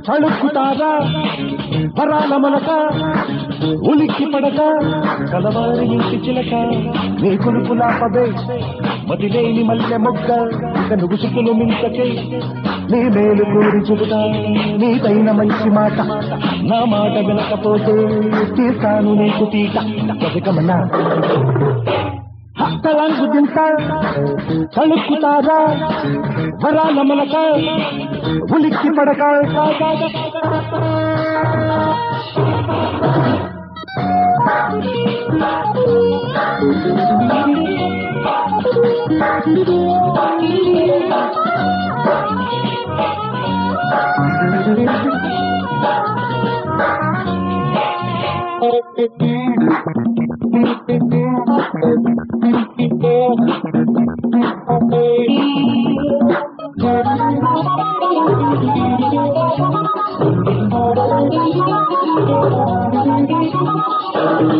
తడుక్కుతారా వరాల మొలక ఉలిక్కి పడక కలవారి ఇంటి చిలక నీ కొనుకులాపదే మదిలేని మల్లె మొగ్గ ఇక నువ్వు సుతులు మించకే నీ మేలు కోరి చెబుతా నీదైన మంచి మాట నా మాట వినకపోతే తీస్తాను నీకు తీట బతుకమన్నా తలంగు తింటా తడుక్కుతారా వరాల మొలక ఉలిక్కి పడక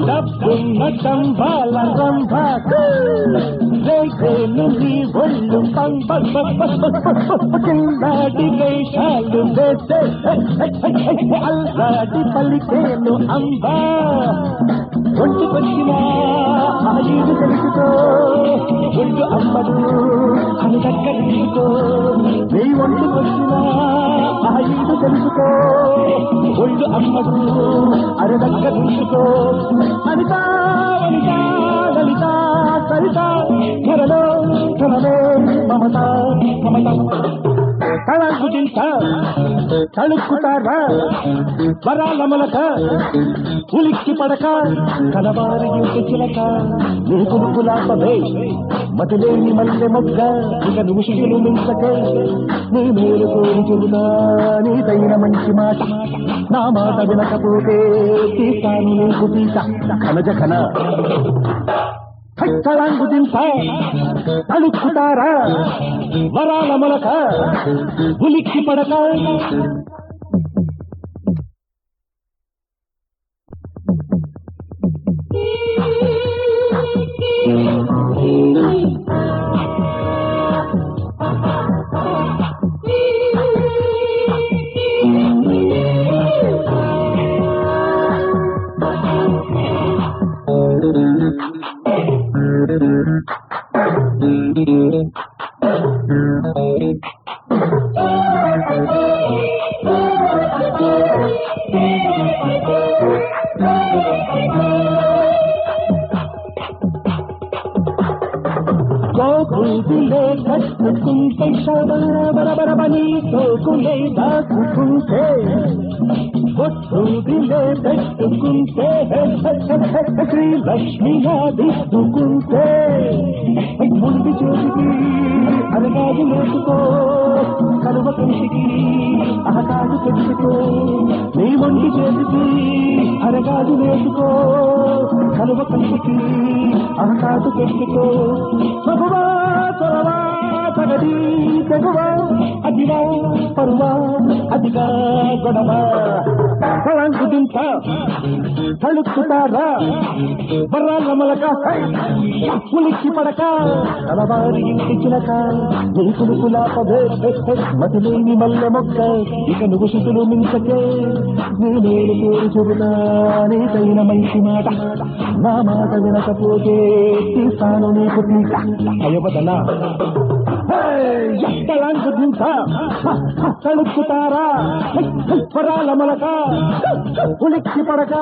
డబ్బున్న దంభాల రంభ రేఖలు నీ ఒళ్ళు కిందాటి వేషాలు వేసే అల్లాటి పలికేలు అంబా ఒంటికొచ్చిన ఆయుడు తెలుసుకో ఒళ్ళు అమ్మడు అని దక్కరించుకో నీ ఒంటికొచ్చిన ఆయుడు తెలుసుకో ఒళ్ళు అమ్మడు అని దక్కరించుకో అనిత వనిత లలిత సరిత ధరలో ధరమే మమత మమత తలంగు తింటా తడుక్కుతారా వరాల మొలక ఉలిక్కి పడక కలవారి ఇంటి చిలక నీ కొనుకులాపదే మతిలేని మల్లె మొగ్గ ఇక నువ్వు శిశులు మించకే నీ మేలు కోరి చెబుతా నీదైన మంచి మాట నా మాట వినకపోతే తీస్తాను నీకు తీట కనజకన తలంగు తింటా తడుక్కుతారా వరాల మొలక ఉలిక్కి పడక గోకులే కట్టుకుంటే బరబరబని సోకులే దాచుకుంటే బొట్టుదిలే పెట్టుకుంటే శ్రీ లక్ష్మిగా దిద్దుకుంటే ముందు చేతికి అరగాదు లేచుకో కరువ కంటికి అహకాదు పెట్టుకో నీ మొండి చేతికి అరగాదు లేచుకో కరువ కంటికి అహకాదు పెట్టుకో ప్రభువా త్వరవా తగది తెగువ అదివా పరువా అదిగా గొడవ తలంగు తింటా తడుక్కుతారా వరాల మొలక ఉలిక్కి పడక కలవారి ఇంటి చిలక నీ కొనుకులాపదే మతిలేని మల్లె మొక్క ఇక నువ్వు శుతులు మించకే నీ మేలు పేరు చెబుతా నీదైన మంచి మాట నా మాట వినకపోతే తీస్తాను నీకు తీట అయ్యవదనా తలంగు తింటా తడుక్కుతారా వరాల మొలక ఉలిక్కి పడక